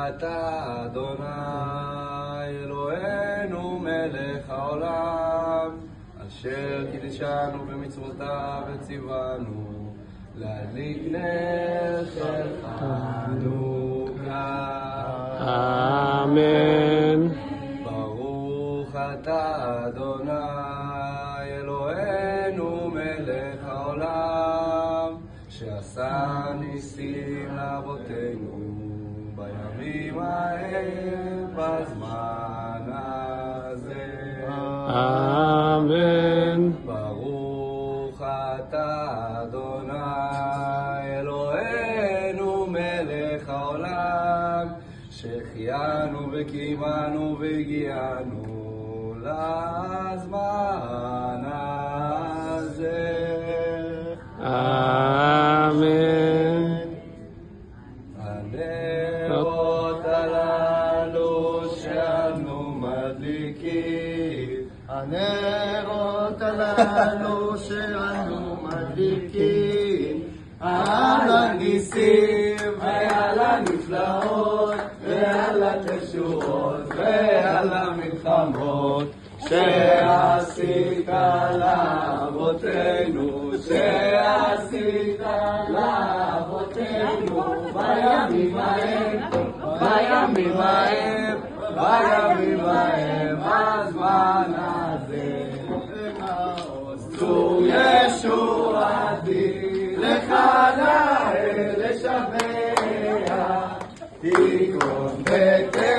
אתה אדוני אלוהינו מלך העולם, אשר קידשנו במצוותיו וציוונו להדליק נר של חנוכה. אמן. ברוך אתה אדוני אלוהינו מלך העולם, שעשה ניסים לאבותינו בימים ההם בזמן הזה. אמן. ברוך אתה אדוני אלוהינו מלך העולם, שהחיינו וקיימנו והגיענו לזמן הזה. אמן. הנרות הללו שאנו מדליקים, הנרות הללו שאנו מדליקים, על הניסים ועל הנפלאות ועל התשועות ועל המלחמות שעשית לאבותינו, שעשית לאבותינו בימים ההם, בימים ההם, בימים ההם בזמן הזה. זו ישועתי לך לאל לשבח, תיקון ותן